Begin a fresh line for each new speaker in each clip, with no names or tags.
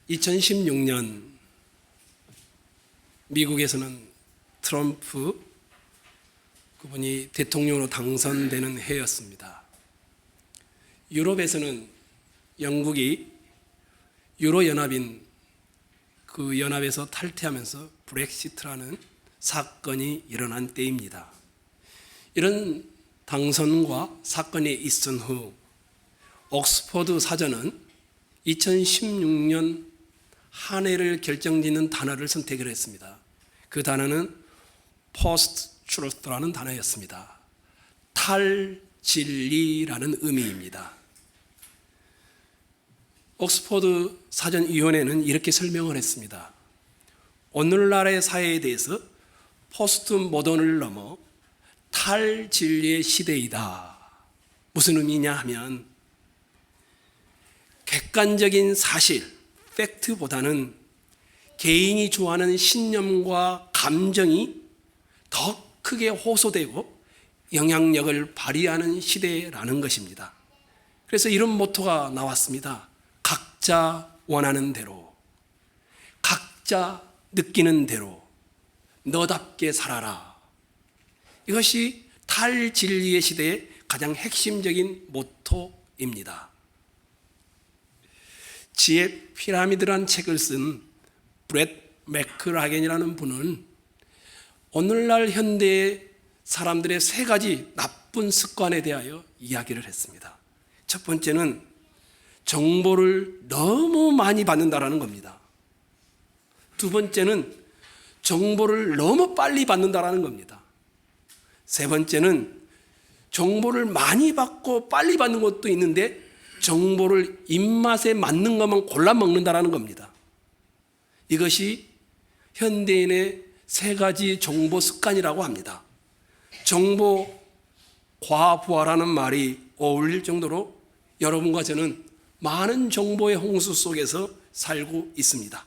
2016년 미국에서는 트럼프 그분이 대통령으로 당선되는 해였습니다. 유럽에서는 영국이 유로연합인 그 연합에서 탈퇴하면서 브렉시트라는 사건이 일어난 때입니다. 이런 당선과 사건이 있은 후 옥스퍼드 사전은 2016년 한 해를 결정짓는 단어를 선택을 했습니다. 그 단어는 post-truth라는 단어였습니다. 탈진리라는 의미입니다. 옥스퍼드 사전위원회는 이렇게 설명을 했습니다. 오늘날의 사회에 대해서 포스트 모던을 넘어 탈진리의 시대이다. 무슨 의미냐 하면 객관적인 사실, 팩트보다는 개인이 좋아하는 신념과 감정이 더 크게 호소되고 영향력을 발휘하는 시대라는 것입니다. 그래서 이런 모토가 나왔습니다. 각자 원하는 대로, 각자 느끼는 대로 너답게 살아라. 이것이 탈진리의 시대의 가장 핵심적인 모토입니다. 지혜 피라미드라는 책을 쓴 브렛 맥크라겐이라는 분은 오늘날 현대의 사람들의 세 가지 나쁜 습관에 대하여 이야기를 했습니다. 첫 번째는 정보를 너무 많이 받는다라는 겁니다. 두 번째는 정보를 너무 빨리 받는다라는 겁니다. 세 번째는 정보를 많이 받고 빨리 받는 것도 있는데 정보를 입맛에 맞는 것만 골라 먹는다라는 겁니다. 이것이 현대인의 세 가지 정보 습관이라고 합니다. 정보 과부하라는 말이 어울릴 정도로 여러분과 저는 많은 정보의 홍수 속에서 살고 있습니다.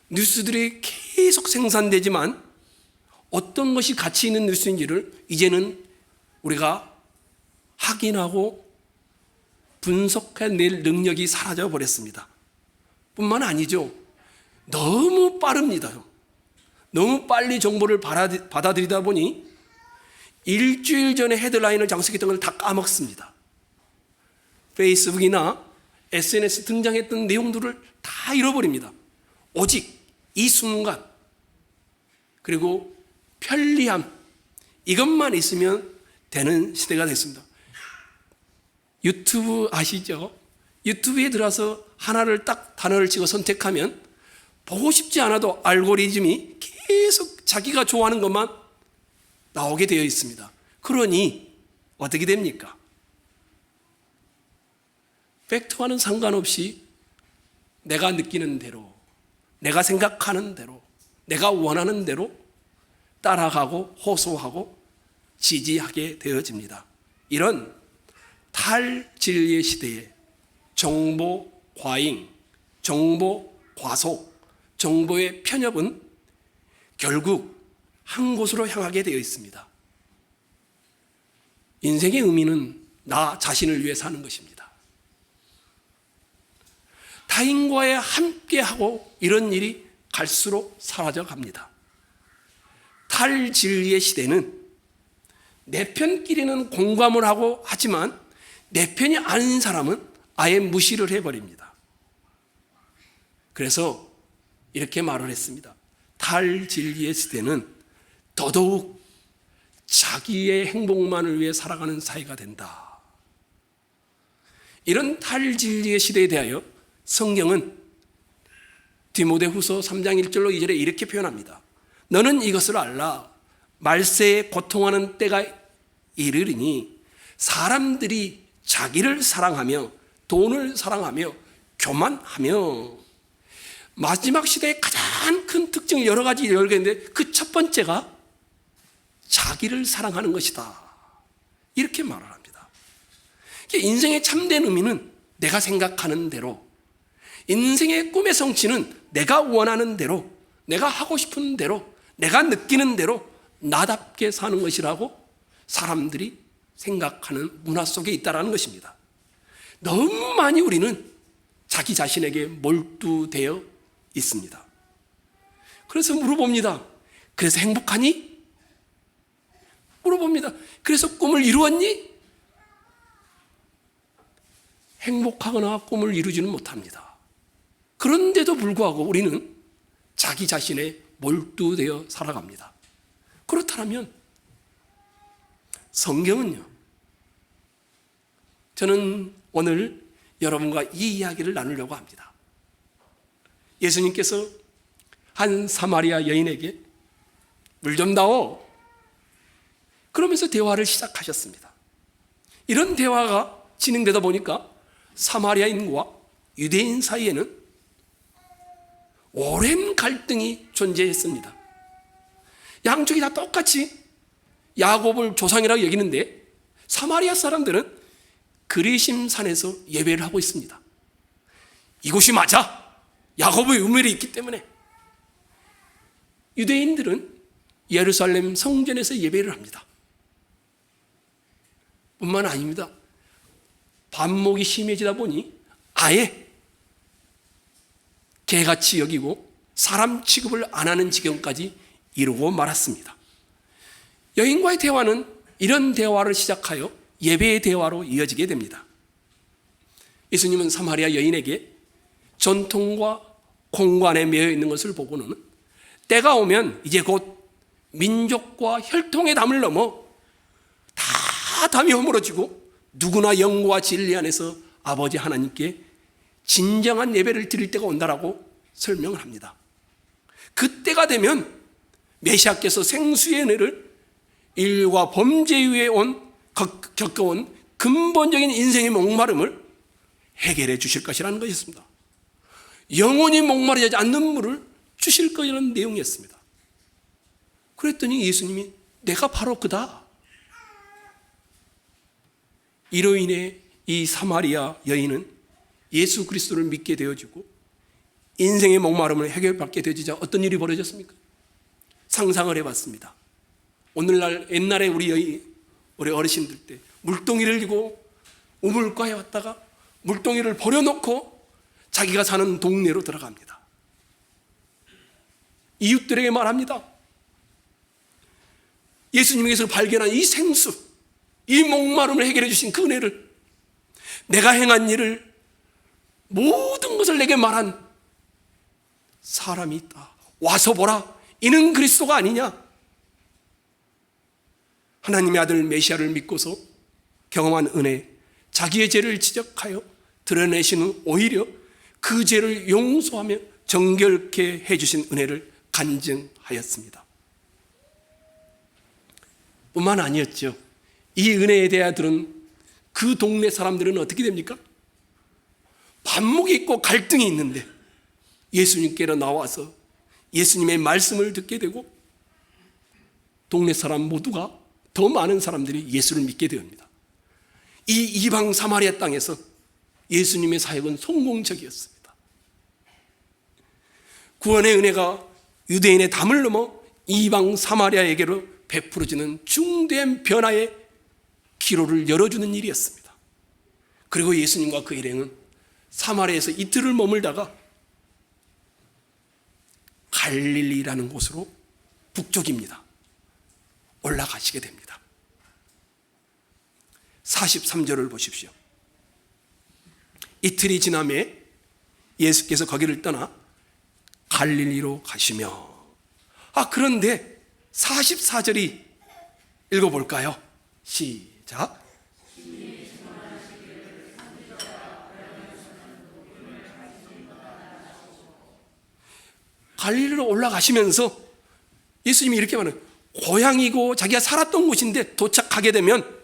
뉴스들이 계속 생산되지만 어떤 것이 가치 있는 뉴스인지를 이제는 우리가 확인하고 분석해낼 능력이 사라져 버렸습니다. 뿐만 아니죠. 너무 빠릅니다. 너무 빨리 정보를 받아들이다 보니 일주일 전에 헤드라인을 장식했던 걸 다 까먹습니다. 페이스북이나 SNS 등장했던 내용들을 다 잃어버립니다. 오직 이 순간 그리고 편리함 이것만 있으면 되는 시대가 됐습니다. 유튜브 아시죠? 유튜브에 들어서 하나를 딱 단어를 찍어 선택하면 보고 싶지 않아도 알고리즘이 계속 자기가 좋아하는 것만 나오게 되어 있습니다. 그러니 어떻게 됩니까? 팩트와는 상관없이 내가 느끼는 대로, 내가 생각하는 대로, 내가 원하는 대로 따라가고 호소하고 지지하게 되어집니다. 이런 탈진리의 시대에 정보 과잉, 정보 과속, 정보의 편협은 결국 한 곳으로 향하게 되어 있습니다. 인생의 의미는 나 자신을 위해 사는 것입니다. 타인과의 함께하고 이런 일이 갈수록 사라져 갑니다. 탈진리의 시대는 내 편끼리는 공감을 하고 하지만 내 편이 아닌 사람은 아예 무시를 해버립니다. 그래서 이렇게 말을 했습니다. 탈진리의 시대는 더더욱 자기의 행복만을 위해 살아가는 사회가 된다. 이런 탈진리의 시대에 대하여 성경은 디모데후서 3장 1절로 2절에 이렇게 표현합니다. 너는 이것을 알라. 말세에 고통하는 때가 이르리니 사람들이 자기를 사랑하며 돈을 사랑하며 교만하며 마지막 시대의 가장 큰 특징을 여러 가지 열겠는데 그 첫 번째가 자기를 사랑하는 것이다. 이렇게 말을 합니다. 인생의 참된 의미는 내가 생각하는 대로, 인생의 꿈의 성취는 내가 원하는 대로, 내가 하고 싶은 대로, 내가 느끼는 대로 나답게 사는 것이라고 사람들이 생각하는 문화 속에 있다는 것입니다. 너무 많이 우리는 자기 자신에게 몰두되어 있습니다. 그래서 물어봅니다. 그래서 행복하니? 물어봅니다. 그래서 꿈을 이루었니? 행복하거나 꿈을 이루지는 못합니다. 그런데도 불구하고 우리는 자기 자신에 몰두되어 살아갑니다. 그렇다면 성경은요, 저는 오늘 여러분과 이 이야기를 나누려고 합니다. 예수님께서 한 사마리아 여인에게 물 좀 다오, 그러면서 대화를 시작하셨습니다. 이런 대화가 진행되다 보니까 사마리아인과 유대인 사이에는 오랜 갈등이 존재했습니다. 양쪽이 다 똑같이 야곱을 조상이라고 여기는데 사마리아 사람들은 그리심산에서 예배를 하고 있습니다. 이곳이 맞아. 야곱의 우물이 있기 때문에. 유대인들은 예루살렘 성전에서 예배를 합니다. 뿐만 아닙니다. 반목이 심해지다 보니 아예 개같이 여기고 사람 취급을 안 하는 지경까지 이루고 말았습니다. 여인과의 대화는 이런 대화를 시작하여 예배의 대화로 이어지게 됩니다. 예수님은 사마리아 여인에게 전통과 공관에 매여 있는 것을 보고는 때가 오면 이제 곧 민족과 혈통의 담을 넘어 다 담이 허물어지고 누구나 영과 진리 안에서 아버지 하나님께 진정한 예배를 드릴 때가 온다라고 설명을 합니다. 그때가 되면 메시아께서 생수의 은혜를 일과 범죄 위에 겪어온 근본적인 인생의 목마름을 해결해 주실 것이라는 것이었습니다. 영원히 목마르지 않는 물을 주실 것이라는 내용이었습니다. 그랬더니 예수님이 내가 바로 그다. 이로 인해 이 사마리아 여인은 예수 그리스도를 믿게 되어지고 인생의 목마름을 해결받게 되어지자 어떤 일이 벌어졌습니까? 상상을 해봤습니다. 오늘날 옛날에 우리 어르신들 때 물동이를 지고 우물가에 왔다가 물동이를 버려놓고 자기가 사는 동네로 들어갑니다. 이웃들에게 말합니다. 예수님께서 발견한 이 생수, 이 목마름을 해결해 주신 그 은혜를, 내가 행한 일을, 모든 것을 내게 말한 사람이 있다. 와서 보라. 이는 그리스도가 아니냐? 하나님의 아들 메시아를 믿고서 경험한 은혜, 자기의 죄를 지적하여 드러내신 후 오히려 그 죄를 용서하며 정결케 해주신 은혜를 간증하였습니다. 뿐만 아니었죠. 이 은혜에 대해 들은 그 동네 사람들은 어떻게 됩니까? 반목이 있고 갈등이 있는데 예수님께로 나와서 예수님의 말씀을 듣게 되고 동네 사람 모두가, 더 많은 사람들이 예수를 믿게 됩니다. 이 이방 사마리아 땅에서 예수님의 사역은 성공적이었습니다. 구원의 은혜가 유대인의 담을 넘어 이방 사마리아에게로 베풀어지는 중대한 변화의 기로를 열어주는 일이었습니다. 그리고 예수님과 그 일행은 사마리아에서 이틀을 머물다가 갈릴리라는 곳으로 북쪽입니다. 올라가시게 됩니다. 43절을 보십시오. 이틀이 지남에 예수께서 거기를 떠나 갈릴리로 가시며, 그런데 44절이 읽어볼까요? 시작. 갈릴리로 올라가시면서 예수님이 이렇게 말해요. 고향이고 자기가 살았던 곳인데 도착하게 되면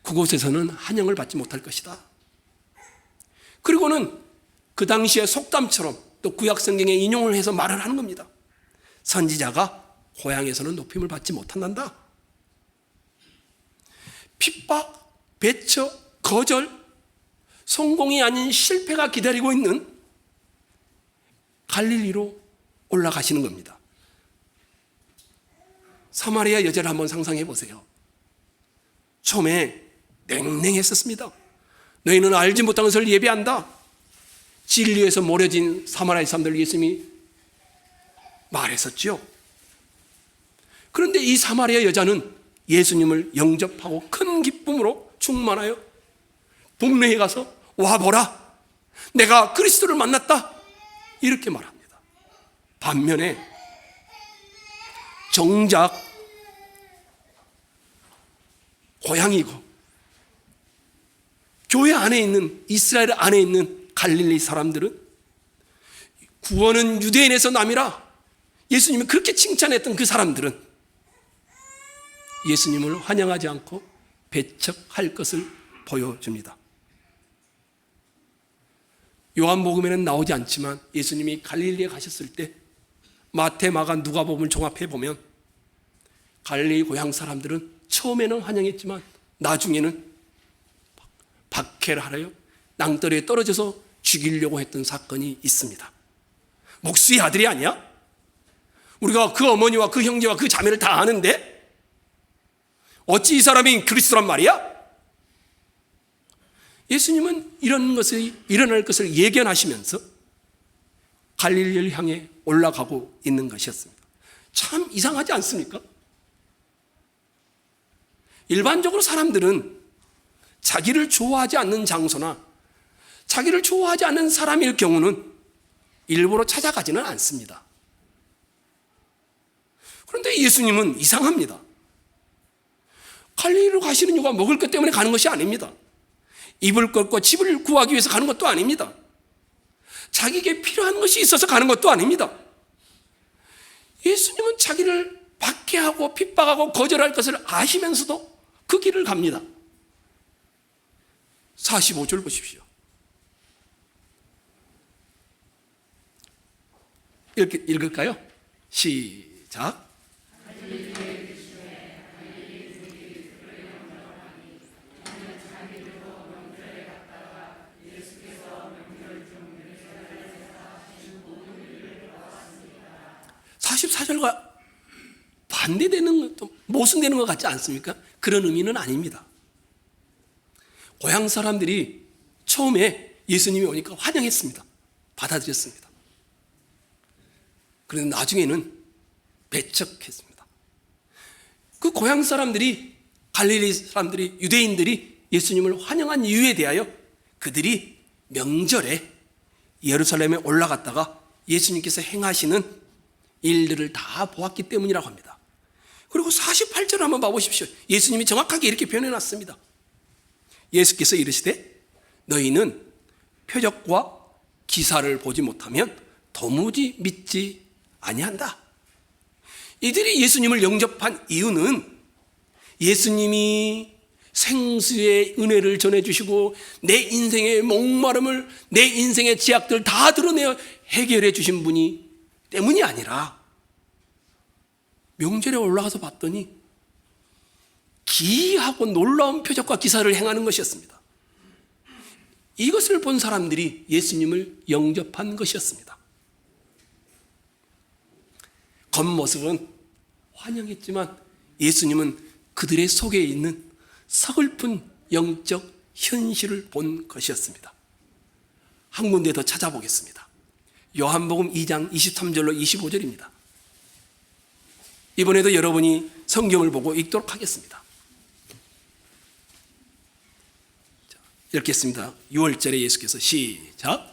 그곳에서는 환영을 받지 못할 것이다. 그리고는 그 당시의 속담처럼 또 구약 성경에 인용을 해서 말을 하는 겁니다. 선지자가 고향에서는 높임을 받지 못한단다. 핍박, 배척, 거절, 성공이 아닌 실패가 기다리고 있는 갈릴리로 올라가시는 겁니다. 사마리아 여자를 한번 상상해 보세요. 처음에 냉랭했었습니다. 너희는 알지 못한 것을 예배한다. 진리에서 모려진 사마리아 사람들 예수님이 말했었죠. 그런데 이 사마리아 여자는 예수님을 영접하고 큰 기쁨으로 충만하여 동네에 가서 와보라, 내가 그리스도를 만났다, 이렇게 말합니다. 반면에 정작 고향이고 교회 안에 있는, 이스라엘 안에 있는 갈릴리 사람들은 구원은 유대인에서 남이라 예수님이 그렇게 칭찬했던 그 사람들은 예수님을 환영하지 않고 배척할 것을 보여줍니다. 요한복음에는 나오지 않지만 예수님이 갈릴리에 가셨을 때 마태, 마가, 누가복음을 종합해 보면 갈릴리 고향 사람들은 처음에는 환영했지만 나중에는 박해를 하려 낭떠러리에 떨어져서 죽이려고 했던 사건이 있습니다. 목수의 아들이 아니야? 우리가 그 어머니와 그 형제와 그 자매를 다 아는데 어찌 이 사람이 그리스도란 말이야? 예수님은 이런 것이 일어날 것을 예견하시면서 갈릴리를 향해 올라가고 있는 것이었습니다. 참 이상하지 않습니까? 일반적으로 사람들은 자기를 좋아하지 않는 장소나 자기를 좋아하지 않는 사람일 경우는 일부러 찾아가지는 않습니다. 그런데 예수님은 이상합니다. 갈릴리로 가시는 이유가 먹을 것 때문에 가는 것이 아닙니다. 입을 걷고 집을 구하기 위해서 가는 것도 아닙니다. 자기에게 필요한 것이 있어서 가는 것도 아닙니다. 예수님은 자기를 박해하고 핍박하고 거절할 것을 아시면서도 그 길을 갑니다. 45절 보십시오. 읽을까요? 시작. 사절과 반대되는 것도 모순되는 것 같지 않습니까? 그런 의미는 아닙니다. 고향 사람들이 처음에 예수님이 오니까 환영했습니다. 받아들였습니다. 그런데 나중에는 배척했습니다. 그 고향 사람들이, 갈릴리 사람들이, 유대인들이 예수님을 환영한 이유에 대하여 그들이 명절에 예루살렘에 올라갔다가 예수님께서 행하시는 일들을 다 보았기 때문이라고 합니다. 그리고 48절 한번 봐보십시오. 예수님이 정확하게 이렇게 표현해놨습니다. 예수께서 이르시되 너희는 표적과 기사를 보지 못하면 도무지 믿지 아니한다. 이들이 예수님을 영접한 이유는 예수님이 생수의 은혜를 전해주시고 내 인생의 목마름을, 내 인생의 제약들 다 드러내어 해결해 주신 분이 때문이 아니라 명절에 올라가서 봤더니 기이하고 놀라운 표적과 기사를 행하는 것이었습니다. 이것을 본 사람들이 예수님을 영접한 것이었습니다. 겉모습은 환영했지만 예수님은 그들의 속에 있는 서글픈 영적 현실을 본 것이었습니다. 한 군데 더 찾아보겠습니다. 요한복음 2장 23절로 25절입니다. 이번에도 여러분이 성경을 보고 읽도록 하겠습니다. 자, 읽겠습니다. 6월절에 예수께서 시작.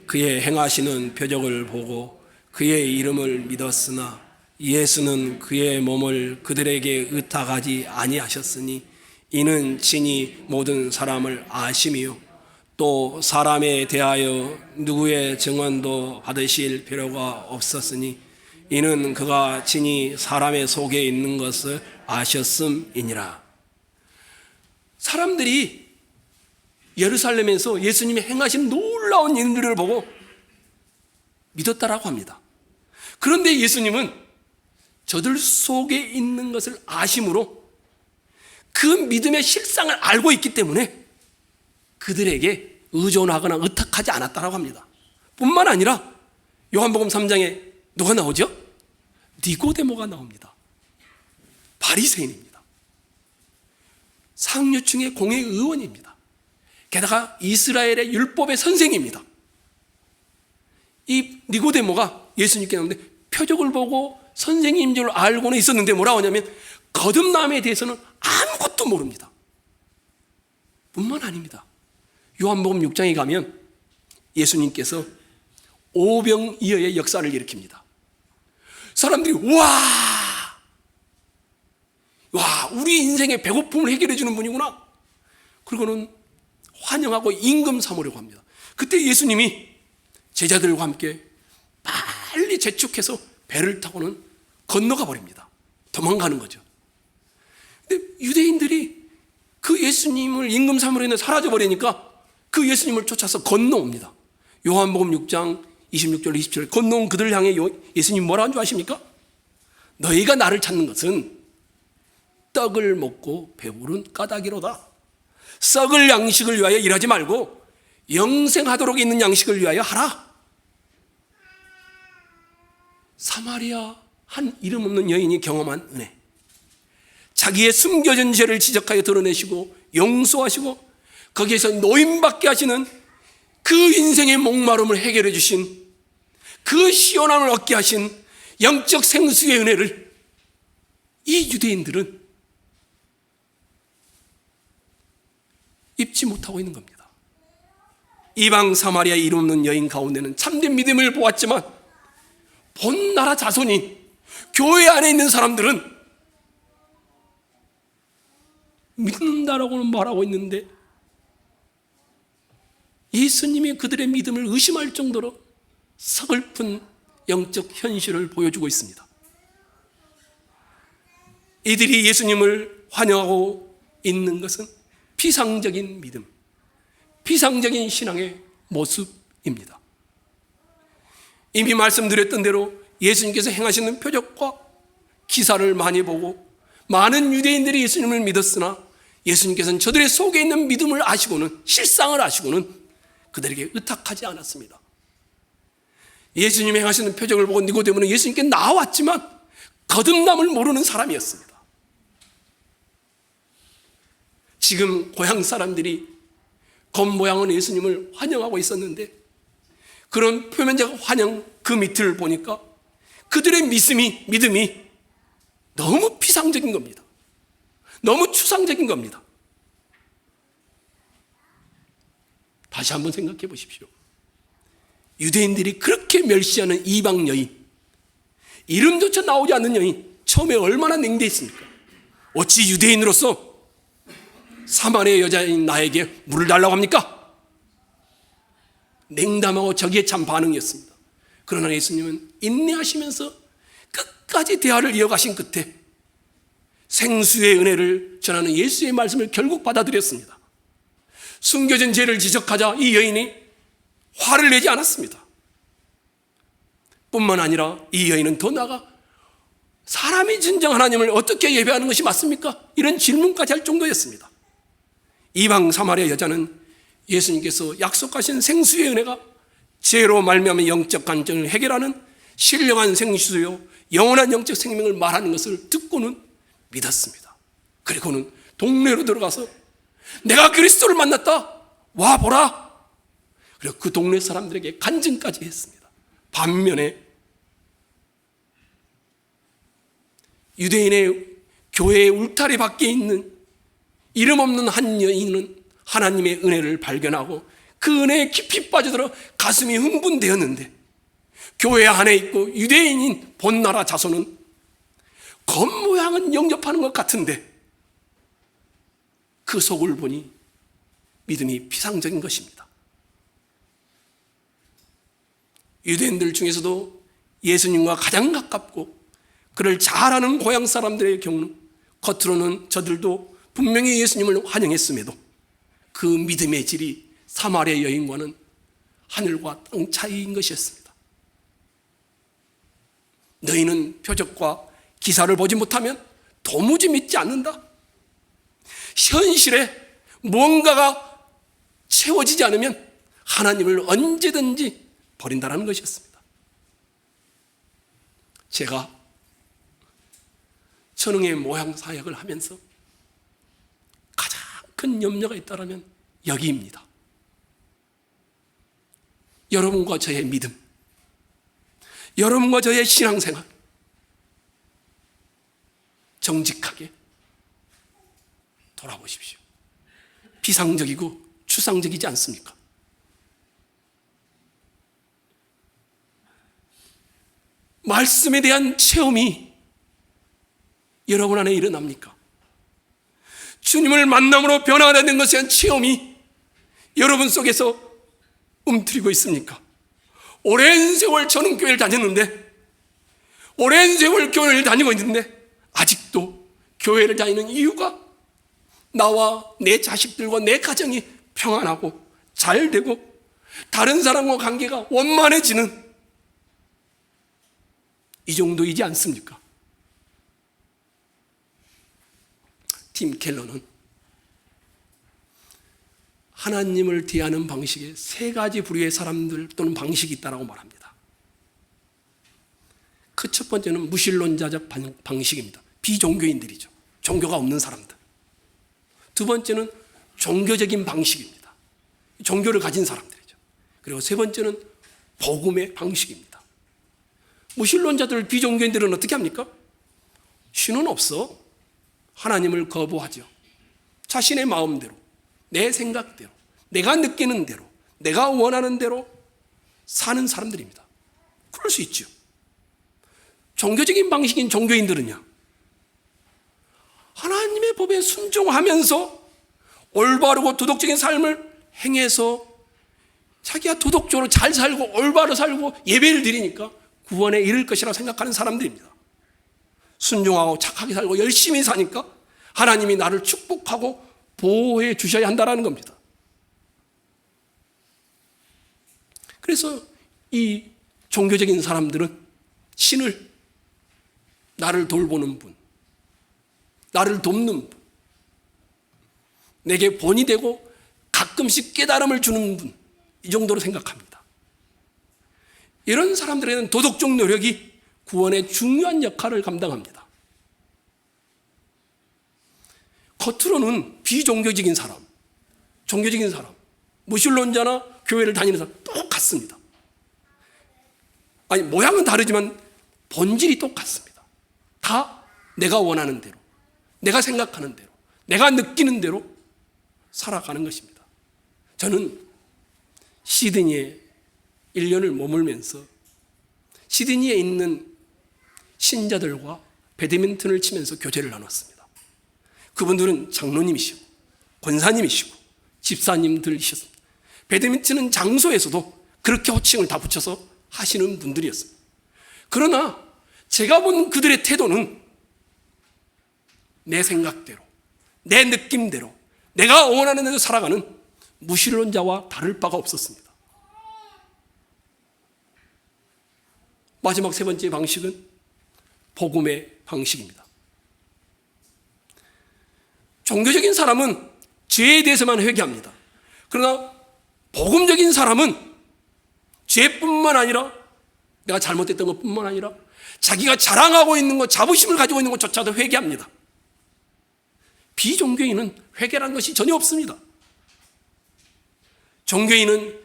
그의 행하시는 표적을 보고 그의 이름을 믿었으나 예수는 그의 몸을 그들에게 의탁하지 아니하셨으니 이는 친히 모든 사람을 아심이요 또 사람에 대하여 누구의 증언도 받으실 필요가 없었으니 이는 그가 친히 사람의 속에 있는 것을 아셨음이니라. 사람들이 예루살렘에서 예수님이 행하신 놀라운 일들을 보고 믿었다라고 합니다. 그런데 예수님은 저들 속에 있는 것을 아심으로 그 믿음의 실상을 알고 있기 때문에 그들에게 의존하거나 의탁하지 않았다고 합니다. 뿐만 아니라 요한복음 3장에 누가 나오죠? 니고데모가 나옵니다. 바리새인입니다. 상류층의 공회 의원입니다. 게다가 이스라엘의 율법의 선생입니다. 이 니고데모가 예수님께 나오는데 표적을 보고 선생님인 줄 알고는 있었는데 뭐라고 하냐면 거듭남에 대해서는 아무것도 모릅니다. 뿐만 아닙니다. 요한복음 6장에 가면 예수님께서 오병이어의 역사를 일으킵니다. 사람들이 와, 우리 인생의 배고픔을 해결해 주는 분이구나. 그리고는 환영하고 임금 삼으려고 합니다. 그때 예수님이 제자들과 함께 빨리 재촉해서 배를 타고는 건너가 버립니다. 도망가는 거죠. 근데 유대인들이 그 예수님을 임금 삼으려 했는데 사라져 버리니까 그 예수님을 쫓아서 건너옵니다. 요한복음 6장 26절 27절 건너온 그들을 향해 예수님 뭐라 한 줄 아십니까? 너희가 나를 찾는 것은 떡을 먹고 배부른 까닭이로다. 썩을 양식을 위하여 일하지 말고 영생하도록 있는 양식을 위하여 하라. 사마리아 한 이름 없는 여인이 경험한 은혜, 자기의 숨겨진 죄를 지적하여 드러내시고 용서하시고 거기에서 노임받게 하시는 그 인생의 목마름을 해결해 주신, 그 시원함을 얻게 하신 영적 생수의 은혜를 이 유대인들은 입지 못하고 있는 겁니다. 이방 사마리아 이름 없는 여인 가운데는 참된 믿음을 보았지만 본 나라 자손인 교회 안에 있는 사람들은 믿는다라고는 말하고 있는데 예수님이 그들의 믿음을 의심할 정도로 서글픈 영적 현실을 보여주고 있습니다. 이들이 예수님을 환영하고 있는 것은 피상적인 믿음, 피상적인 신앙의 모습입니다. 이미 말씀드렸던 대로 예수님께서 행하시는 표적과 기사를 많이 보고 많은 유대인들이 예수님을 믿었으나 예수님께서는 저들의 속에 있는 믿음을 아시고는, 실상을 아시고는 그들에게 의탁하지 않았습니다. 예수님이 행하시는 표적을 보고 니고데모는 예수님께 나왔지만 거듭남을 모르는 사람이었습니다. 지금 고향 사람들이 겉모양은 예수님을 환영하고 있었는데 그런 표면적 환영 그 밑을 보니까 그들의 믿음이 너무 피상적인 겁니다. 너무 추상적인 겁니다. 다시 한번 생각해 보십시오. 유대인들이 그렇게 멸시하는 이방 여인, 이름조차 나오지 않는 여인, 처음에 얼마나 냉대했습니까? 어찌 유대인으로서 사마리아 여자인 나에게 물을 달라고 합니까? 냉담하고 저기에 참 반응이었습니다. 그러나 예수님은 인내하시면서 끝까지 대화를 이어가신 끝에 생수의 은혜를 전하는 예수의 말씀을 결국 받아들였습니다. 숨겨진 죄를 지적하자 이 여인이 화를 내지 않았습니다. 뿐만 아니라 이 여인은 더 나아가 사람이 진정 하나님을 어떻게 예배하는 것이 맞습니까? 이런 질문까지 할 정도였습니다. 이방 사마리아 여자는 예수님께서 약속하신 생수의 은혜가 죄로 말미암은 영적 간증을 해결하는 신령한 생수요 영원한 영적 생명을 말하는 것을 듣고는 믿었습니다. 그리고는 동네로 들어가서 내가 그리스도를 만났다, 와보라. 그리고 그 동네 사람들에게 간증까지 했습니다. 반면에 유대인의 교회의 울타리 밖에 있는 이름 없는 한 여인은 하나님의 은혜를 발견하고 그 은혜에 깊이 빠져들어 가슴이 흥분되었는데 교회 안에 있고 유대인인 본나라 자손은 겉모양은 영접하는 것 같은데 그 속을 보니 믿음이 피상적인 것입니다. 유대인들 중에서도 예수님과 가장 가깝고 그를 잘 아는 고향 사람들의 경우는 겉으로는 저들도 분명히 예수님을 환영했음에도 그 믿음의 질이 사마리아 여인과는 하늘과 땅 차이인 것이었습니다. 너희는 표적과 기사를 보지 못하면 도무지 믿지 않는다. 현실에 무언가가 채워지지 않으면 하나님을 언제든지 버린다는 것이었습니다. 제가 천흥의 모양 사역을 하면서 가장 큰 염려가 있다면 여기입니다. 여러분과 저의 믿음, 여러분과 저의 신앙생활, 정직하게 돌아보십시오. 비상적이고 추상적이지 않습니까? 말씀에 대한 체험이 여러분 안에 일어납니까? 주님을 만남으로 변화되는 것에 대한 체험이 여러분 속에서 움트리고 있습니까? 오랜 세월 저는 교회를 다녔는데, 오랜 세월 교회를 다니고 있는데 아직도 교회를 다니는 이유가 나와 내 자식들과 내 가정이 평안하고 잘 되고 다른 사람과 관계가 원만해지는 이 정도이지 않습니까? 팀 켈러는 하나님을 대하는 방식에 세 가지 부류의 사람들 또는 방식이 있다고 말합니다. 그 첫 번째는 무신론자적 방식입니다. 비종교인들이죠. 종교가 없는 사람들. 두 번째는 종교적인 방식입니다. 종교를 가진 사람들이죠. 그리고 세 번째는 복음의 방식입니다. 무신론자들, 비종교인들은 어떻게 합니까? 신은 없어. 하나님을 거부하죠. 자신의 마음대로, 내 생각대로, 내가 느끼는 대로, 내가 원하는 대로 사는 사람들입니다. 그럴 수 있죠. 종교적인 방식인 종교인들은요, 하나님의 법에 순종하면서 올바르고 도덕적인 삶을 행해서 자기가 도덕적으로 잘 살고 올바로 살고 예배를 드리니까 구원에 이를 것이라고 생각하는 사람들입니다. 순종하고 착하게 살고 열심히 사니까 하나님이 나를 축복하고 보호해 주셔야 한다는 겁니다. 그래서 이 종교적인 사람들은 신을, 나를 돌보는 분, 나를 돕는 분, 내게 본이 되고 가끔씩 깨달음을 주는 분, 이 정도로 생각합니다. 이런 사람들에게는 도덕적 노력이 구원의 중요한 역할을 감당합니다. 겉으로는 비종교적인 사람, 종교적인 사람, 무신론자나 교회를 다니는 사람 똑같습니다. 아니, 모양은 다르지만 본질이 똑같습니다. 다 내가 원하는 대로, 내가 생각하는 대로, 내가 느끼는 대로 살아가는 것입니다. 저는 시드니에 1년을 머물면서 시드니에 있는 신자들과 배드민턴을 치면서 교제를 나눴습니다. 그분들은 장로님이시고 권사님이시고 집사님들이셨습니다. 배드민턴은 장소에서도 그렇게 호칭을 다 붙여서 하시는 분들이었습니다. 그러나 제가 본 그들의 태도는 내 생각대로, 내 느낌대로, 내가 원하는 대로 살아가는 무신론자와 다를 바가 없었습니다. 마지막 세 번째 방식은 복음의 방식입니다. 종교적인 사람은 죄에 대해서만 회개합니다. 그러나 복음적인 사람은 죄뿐만 아니라 내가 잘못했던 것뿐만 아니라 자기가 자랑하고 있는 것, 자부심을 가지고 있는 것조차도 회개합니다. 비종교인은 회개라는 것이 전혀 없습니다. 종교인은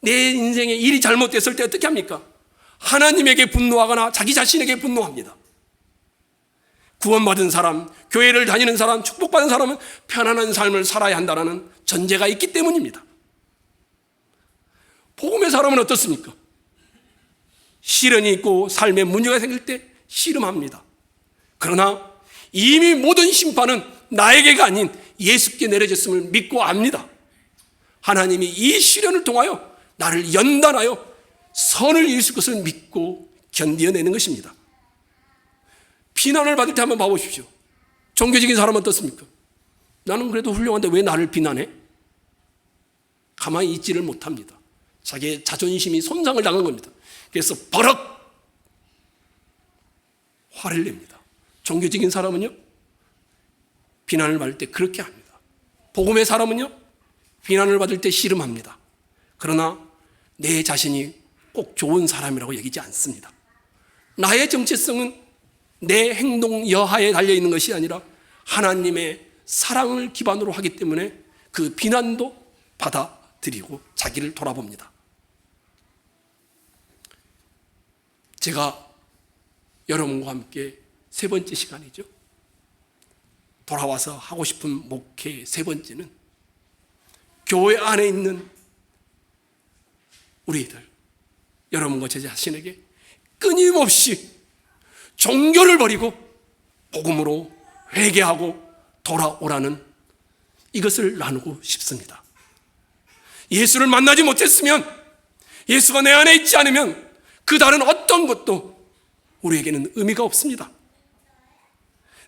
내 인생에 일이 잘못됐을 때 어떻게 합니까? 하나님에게 분노하거나 자기 자신에게 분노합니다. 구원받은 사람, 교회를 다니는 사람, 축복받은 사람은 편안한 삶을 살아야 한다는 전제가 있기 때문입니다. 복음의 사람은 어떻습니까? 시련이 있고 삶에 문제가 생길 때 씨름합니다. 그러나 이미 모든 심판은 나에게가 아닌 예수께 내려졌음을 믿고 압니다. 하나님이 이 시련을 통하여 나를 연단하여 선을 이루실 것을 믿고 견뎌내는 것입니다. 비난을 받을 때 한번 봐보십시오. 종교적인 사람은 어떻습니까? 나는 그래도 훌륭한데 왜 나를 비난해? 가만히 있지를 못합니다. 자기의 자존심이 손상을 당한 겁니다. 그래서 버럭 화를 냅니다. 종교적인 사람은요, 비난을 받을 때 그렇게 합니다. 복음의 사람은요, 비난을 받을 때 씨름합니다. 그러나 내 자신이 꼭 좋은 사람이라고 여기지 않습니다. 나의 정체성은 내 행동 여하에 달려있는 것이 아니라 하나님의 사랑을 기반으로 하기 때문에 그 비난도 받아들이고 자기를 돌아봅니다. 제가 여러분과 함께 세 번째 시간이죠. 돌아와서 하고 싶은 목회 세 번째는 교회 안에 있는 우리들, 여러분과 제 자신에게 끊임없이 종교를 버리고 복음으로 회개하고 돌아오라는 이것을 나누고 싶습니다. 예수를 만나지 못했으면, 예수가 내 안에 있지 않으면 그 다른 어떤 것도 우리에게는 의미가 없습니다.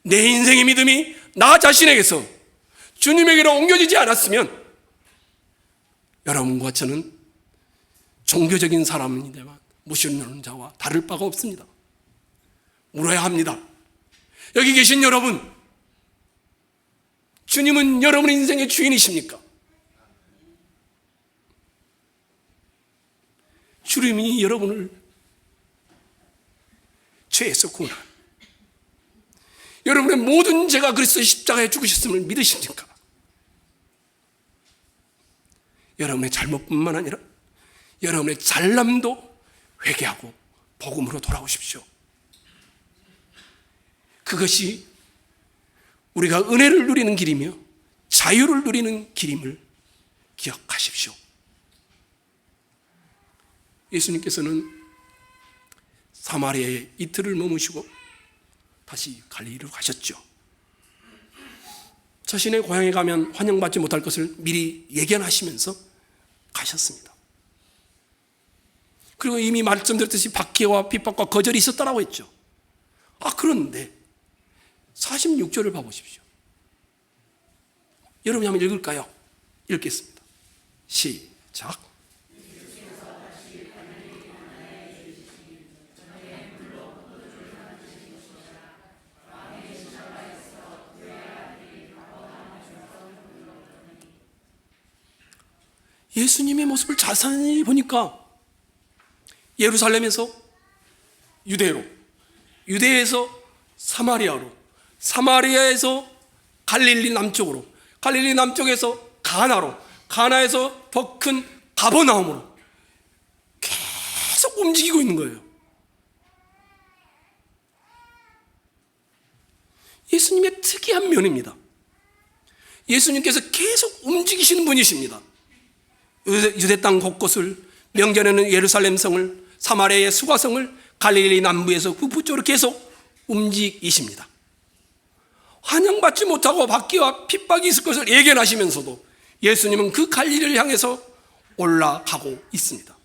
내 인생의 믿음이 나 자신에게서 주님에게로 옮겨지지 않았으면 여러분과 저는 종교적인 사람인데만 모시는 자와 다를 바가 없습니다. 물어야 합니다. 여기 계신 여러분, 주님은 여러분의 인생의 주인이십니까? 주님이 여러분을 죄에서 구원한, 여러분의 모든 죄가 그리스도의 십자가에 죽으셨음을 믿으십니까? 여러분의 잘못뿐만 아니라 여러분의 잘남도 회개하고 복음으로 돌아오십시오. 그것이 우리가 은혜를 누리는 길이며 자유를 누리는 길임을 기억하십시오. 예수님께서는 사마리아에 이틀을 머무시고 다시 갈릴리로 가셨죠. 자신의 고향에 가면 환영받지 못할 것을 미리 예견하시면서 가셨습니다. 그리고 이미 말씀드렸듯이 박해와 핍박과 거절이 있었다라고 했죠. 그런데 46절을 봐보십시오. 여러분이 한번 읽을까요? 읽겠습니다. 시작. 예수님의 모습을 자세히 보니까 예루살렘에서 유대로, 유대에서 사마리아로, 사마리아에서 갈릴리 남쪽으로, 갈릴리 남쪽에서 가나로, 가나에서 더 큰 가버나움으로 계속 움직이고 있는 거예요. 예수님의 특이한 면입니다. 예수님께서 계속 움직이시는 분이십니다. 유대 땅 곳곳을, 명절에는 예루살렘 성을, 사마리아의 수가성을, 갈릴리 남부에서 북부쪽으로 계속 움직이십니다. 환영받지 못하고 박해와 핍박이 있을 것을 예견하시면서도 예수님은 그 갈릴리를 향해서 올라가고 있습니다.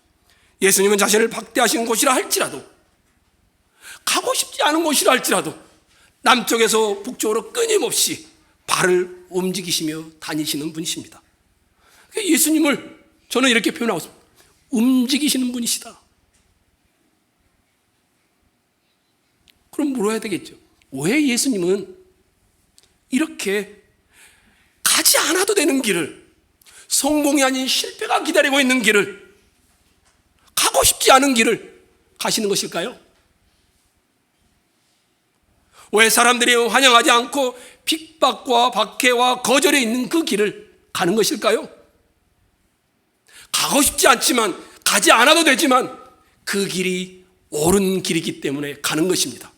예수님은 자신을 박대하신 곳이라 할지라도, 가고 싶지 않은 곳이라 할지라도 남쪽에서 북쪽으로 끊임없이 발을 움직이시며 다니시는 분이십니다. 예수님을 저는 이렇게 표현하고 있습니다. 움직이시는 분이시다. 그럼 물어야 되겠죠. 왜 예수님은 이렇게 가지 않아도 되는 길을, 성공이 아닌 실패가 기다리고 있는 길을, 가고 싶지 않은 길을 가시는 것일까요? 왜 사람들이 환영하지 않고 핍박과 박해와 거절에 있는 그 길을 가는 것일까요? 가고 싶지 않지만, 가지 않아도 되지만 그 길이 옳은 길이기 때문에 가는 것입니다.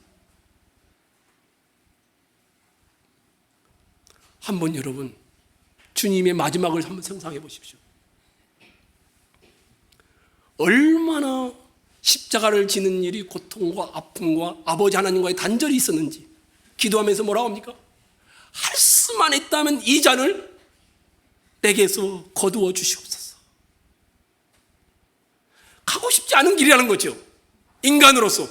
한번 여러분, 주님의 마지막을 한번 상상해 보십시오. 얼마나 십자가를 지는 일이 고통과 아픔과 아버지 하나님과의 단절이 있었는지 기도하면서 뭐라고 합니까? 할 수만 있다면 이 잔을 내게서 거두어 주시옵소서. 가고 싶지 않은 길이라는 거죠. 인간으로서.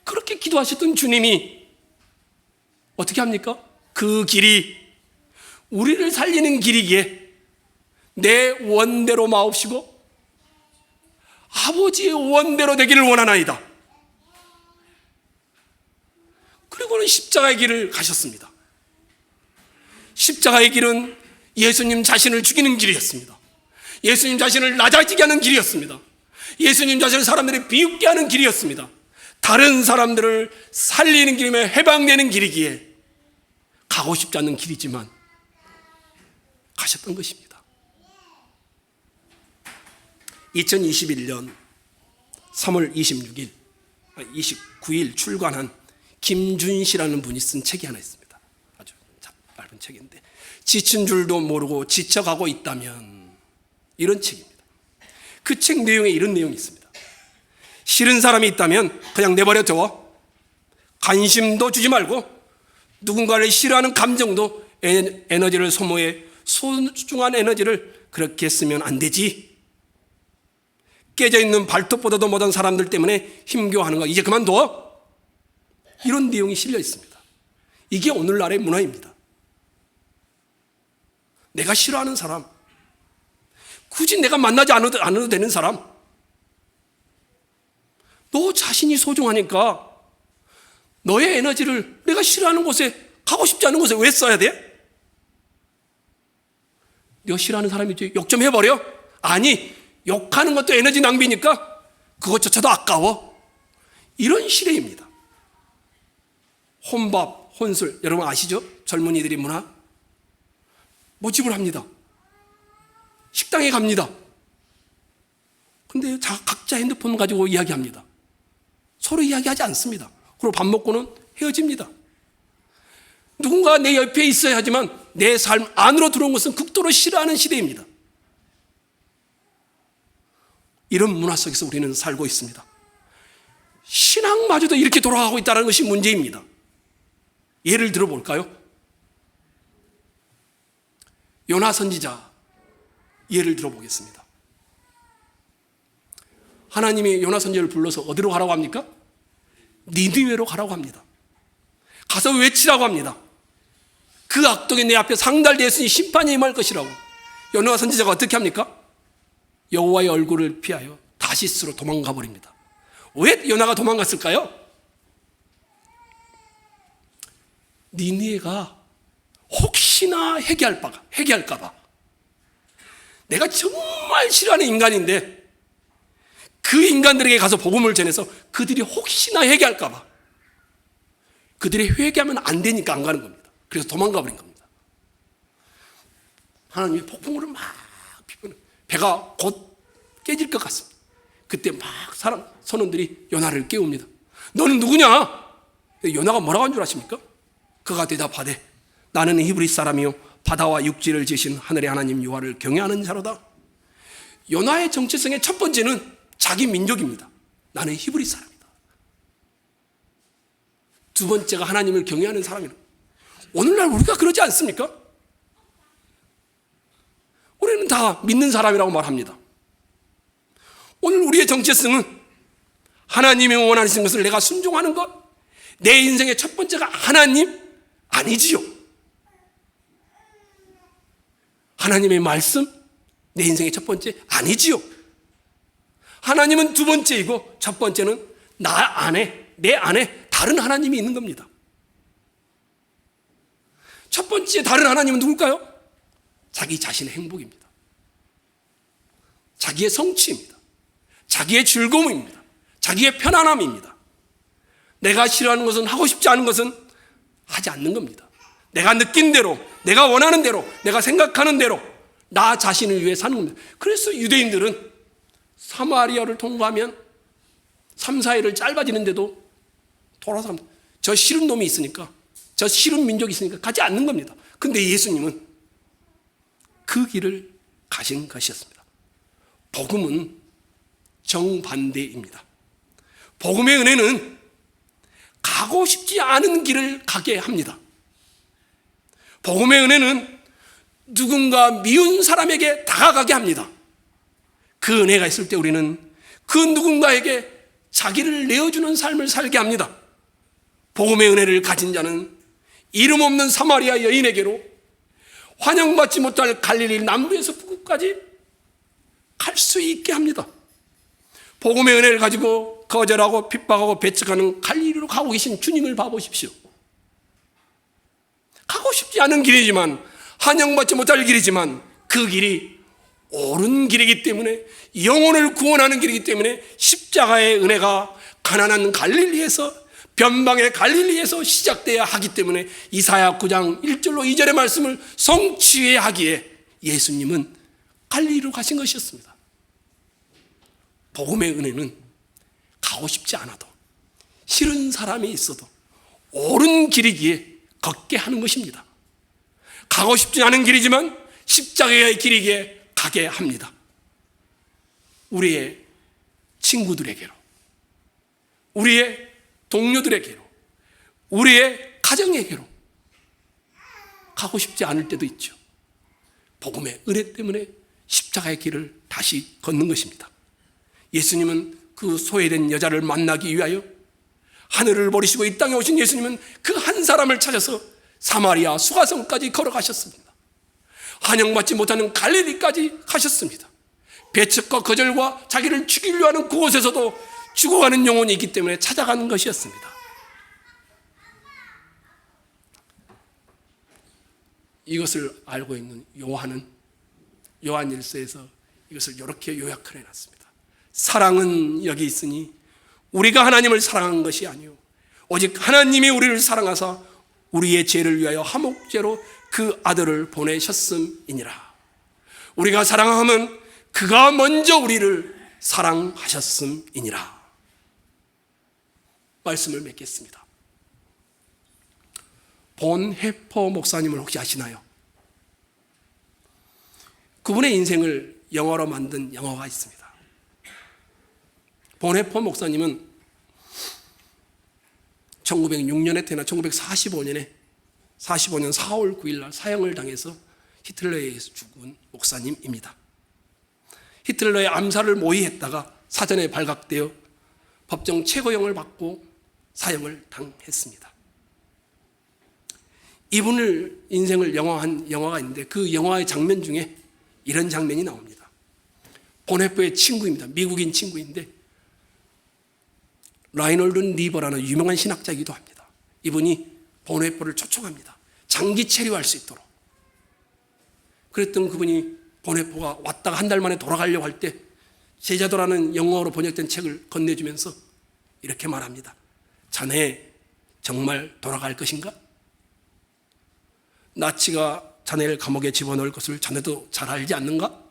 그렇게 기도하셨던 주님이 어떻게 합니까? 그 길이 우리를 살리는 길이기에 내 원대로 마옵시고 아버지의 원대로 되기를 원하나이다. 그리고는 십자가의 길을 가셨습니다. 십자가의 길은 예수님 자신을 죽이는 길이었습니다. 예수님 자신을 낮아지게 하는 길이었습니다. 예수님 자신을 사람들이 비웃게 하는 길이었습니다. 다른 사람들을 살리는 길이며 해방되는 길이기에 가고 싶지 않는 길이지만 가셨던 것입니다. 2021년 3월 29일 출간한 김준 씨라는 분이 쓴 책이 하나 있습니다. 아주 짧은 책인데, 지친 줄도 모르고 지쳐가고 있다면, 이런 책입니다. 그 책 내용에 이런 내용이 있습니다. 싫은 사람이 있다면 그냥 내버려 둬. 관심도 주지 말고 누군가를 싫어하는 감정도 에너지를 소모해 소중한 에너지를 그렇게 쓰면 안 되지. 깨져있는 발톱보다도 못한 사람들 때문에 힘겨워하는 거 이제 그만둬. 이런 내용이 실려 있습니다. 이게 오늘날의 문화입니다. 내가 싫어하는 사람, 굳이 내가 만나지 않아도 되는 사람, 너 자신이 소중하니까 너의 에너지를 내가 싫어하는 곳에, 가고 싶지 않은 곳에 왜 써야 돼? 너 싫어하는 사람이지, 욕 좀 해버려? 아니, 욕하는 것도 에너지 낭비니까 그것조차도 아까워. 이런 시대입니다. 혼밥, 혼술, 여러분 아시죠? 젊은이들이 문화? 모집을 합니다. 식당에 갑니다. 근데 각자 핸드폰 가지고 이야기합니다. 서로 이야기하지 않습니다. 그리고 밥 먹고는 헤어집니다. 누군가 내 옆에 있어야 하지만 내 삶 안으로 들어온 것은 극도로 싫어하는 시대입니다. 이런 문화 속에서 우리는 살고 있습니다. 신앙마저도 이렇게 돌아가고 있다는 것이 문제입니다. 예를 들어볼까요? 요나 선지자 예를 들어보겠습니다. 하나님이 요나 선지자를 불러서 어디로 가라고 합니까? 니느웨로 가라고 합니다. 가서 외치라고 합니다. 그 악독이 내 앞에 상달되었으니 심판이 임할 것이라고. 요나 선지자가 어떻게 합니까? 여호와의 얼굴을 피하여 다시스로 도망가 버립니다. 왜 요나가 도망갔을까요? 니느웨가 혹시나 회개할까 봐. 내가 정말 싫어하는 인간인데 그 인간들에게 가서 복음을 전해서 그들이 혹시나 회개할까 봐. 그들이 회개하면 안 되니까 안 가는 겁니다. 그래서 도망가 버린 겁니다. 하나님이 폭풍우를 막 피우는, 배가 곧 깨질 것 같습니다. 그때 막 선원들이 요나를 깨웁니다. 너는 누구냐? 요나가 뭐라고 한 줄 아십니까? 그가 대답하되 나는 히브리 사람이요 바다와 육지를 지으신 하늘의 하나님 여호와를 경외하는 자로다. 요나의 정체성의 첫 번째는 자기 민족입니다. 나는 히브리 사람이다. 두 번째가 하나님을 경외하는 사람이다. 오늘날 우리가 그러지 않습니까? 우리는 다 믿는 사람이라고 말합니다. 오늘 우리의 정체성은 하나님이 원하시는 것을 내가 순종하는 것. 내 인생의 첫 번째가 하나님? 아니지요. 하나님의 말씀? 내 인생의 첫 번째? 아니지요. 하나님은 두 번째이고 첫 번째는 내 안에 다른 하나님이 있는 겁니다. 첫 번째 다른 하나님은 누굴까요? 자기 자신의 행복입니다. 자기의 성취입니다. 자기의 즐거움입니다. 자기의 편안함입니다. 내가 싫어하는 것은, 하고 싶지 않은 것은 하지 않는 겁니다. 내가 느낀 대로, 내가 원하는 대로, 내가 생각하는 대로 나 자신을 위해 사는 겁니다. 그래서 유대인들은 사마리아를 통과하면 3, 4일을 짧아지는데도 돌아서 갑니다. 저 싫은 놈이 있으니까, 저 싫은 민족이 있으니까 가지 않는 겁니다. 근데 예수님은 그 길을 가신 것이었습니다. 복음은 정반대입니다. 복음의 은혜는 가고 싶지 않은 길을 가게 합니다. 복음의 은혜는 누군가 미운 사람에게 다가가게 합니다. 그 은혜가 있을 때 우리는 그 누군가에게 자기를 내어주는 삶을 살게 합니다. 복음의 은혜를 가진 자는 이름 없는 사마리아 여인에게로 환영받지 못할 갈릴리 남부에서 북까지 갈 수 있게 합니다. 복음의 은혜를 가지고 거절하고 핍박하고 배척하는 갈릴리로 가고 계신 주님을 봐보십시오. 가고 싶지 않은 길이지만, 환영받지 못할 길이지만 그 길이 옳은 길이기 때문에, 영혼을 구원하는 길이기 때문에 십자가의 은혜가 가난한 갈릴리에서 변방의 갈릴리에서 시작돼야 하기 때문에 이사야 9장 1절로 2절의 말씀을 성취해야 하기에 예수님은 갈릴리로 가신 것이었습니다. 복음의 은혜는 가고 싶지 않아도 싫은 사람이 있어도 옳은 길이기에 걷게 하는 것입니다. 가고 싶지 않은 길이지만 십자가의 길이기에 가게 합니다. 우리의 친구들에게로, 우리의 동료들에게로, 우리의 가정에게로 가고 싶지 않을 때도 있죠. 복음의 은혜 때문에 십자가의 길을 다시 걷는 것입니다. 예수님은 그 소외된 여자를 만나기 위하여 하늘을 버리시고 이 땅에 오신 예수님은 그 한 사람을 찾아서 사마리아 수가성까지 걸어가셨습니다. 환영받지 못하는 갈릴리까지 가셨습니다. 배척과 거절과 자기를 죽이려 하는 그곳에서도 죽어가는 영혼이 있기 때문에 찾아가는 것이었습니다. 이것을 알고 있는 요한은 요한 1서에서 이것을 이렇게 요약을 해놨습니다. 사랑은 여기 있으니 우리가 하나님을 사랑한 것이 아니요 오직 하나님이 우리를 사랑하사 우리의 죄를 위하여 화목제로 그 아들을 보내셨음이니라. 우리가 사랑하면 그가 먼저 우리를 사랑하셨음이니라. 말씀을 맺겠습니다. 본헤퍼 목사님을 혹시 아시나요? 그분의 인생을 영어로 만든 영어가 있습니다. 본헤퍼 목사님은 1906년에 태어나 1945년 4월 9일 날 사형을 당해서 히틀러에 의해서 죽은 목사님입니다. 히틀러의 암살을 모의했다가 사전에 발각되어 법정 최고형을 받고 사형을 당했습니다. 이분을 인생을 영화한 영화가 있는데 그 영화의 장면 중에 이런 장면이 나옵니다. 본헤퍼의 친구입니다. 미국인 친구인데 라이놀드 니버라는 유명한 신학자이기도 합니다. 이분이 본헤퍼를 초청합니다. 장기 체류할 수 있도록. 그랬던 그분이 본헤퍼가 왔다가 한 달 만에 돌아가려고 할 때 제자도라는 영어로 번역된 책을 건네주면서 이렇게 말합니다. 자네 정말 돌아갈 것인가? 나치가 자네를 감옥에 집어넣을 것을 자네도 잘 알지 않는가?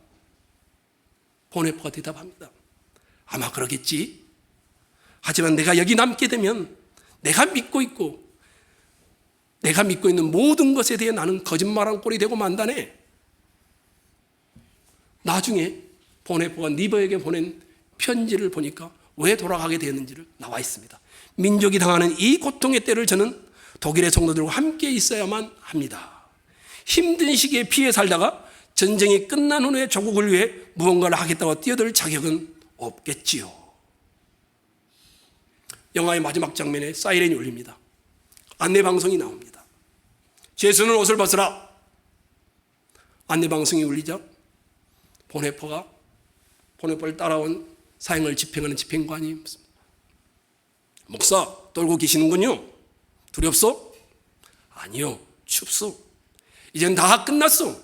본헤퍼가 대답합니다. 아마 그러겠지. 하지만 내가 여기 남게 되면 내가 믿고 있는 모든 것에 대해 나는 거짓말한 꼴이 되고 만다네. 나중에 본헤퍼가 니버에게 보낸 편지를 보니까 왜 돌아가게 되었는지를 나와 있습니다. 민족이 당하는 이 고통의 때를 저는 독일의 성도들과 함께 있어야만 합니다. 힘든 시기에 피해 살다가 전쟁이 끝난 후에 조국을 위해 무언가를 하겠다고 뛰어들 자격은 없겠지요. 영화의 마지막 장면에 사이렌이 울립니다. 안내방송이 나옵니다. 죄수는 옷을 벗으라. 안내방송이 울리자 본헤퍼를 따라온 사형을 집행하는 집행관이 목사 떨고 계시는군요. 두렵소? 아니요, 춥소. 이젠 다 끝났소.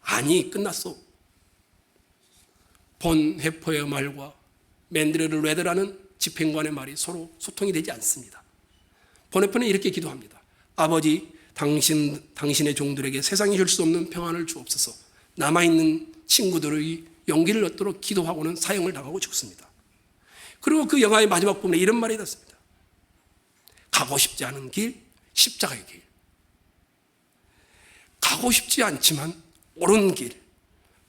아니 끝났소. 본헤퍼의 말과 맨드레르 레드라는 집행관의 말이 서로 소통이 되지 않습니다. 본헤퍼는 이렇게 기도합니다. 아버지, 당신의 종들에게 세상이 줄 수 없는 평안을 주옵소서. 남아있는 친구들의 용기를 얻도록 기도하고는 사형을 당하고 죽습니다. 그리고 그 영화의 마지막 부분에 이런 말이 있습니다. 가고 싶지 않은 길, 십자가의 길. 가고 싶지 않지만 옳은 길,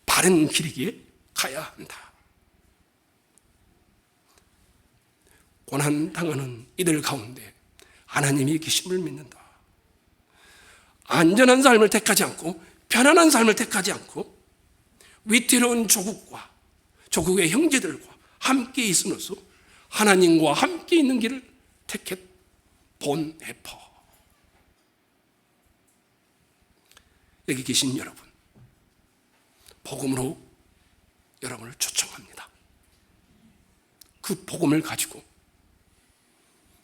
바른 길이기에 가야 한다. 고난당하는 이들 가운데 하나님이 계심을 믿는다. 안전한 삶을 택하지 않고 편안한 삶을 택하지 않고 위태로운 조국과 조국의 형제들과 함께 있으면서 하나님과 함께 있는 길을 택했 본헤퍼. 여기 계신 여러분, 복음으로 여러분을 초청합니다. 그 복음을 가지고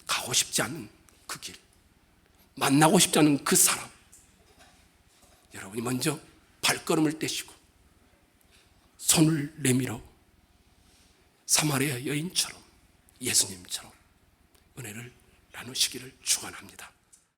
가고 싶지 않은 그 길, 만나고 싶지 않은 그 사람, 여러분이 먼저 발걸음을 떼시고 손을 내밀어 사마리아 여인처럼, 예수님처럼 은혜를 나누시기를 축원합니다.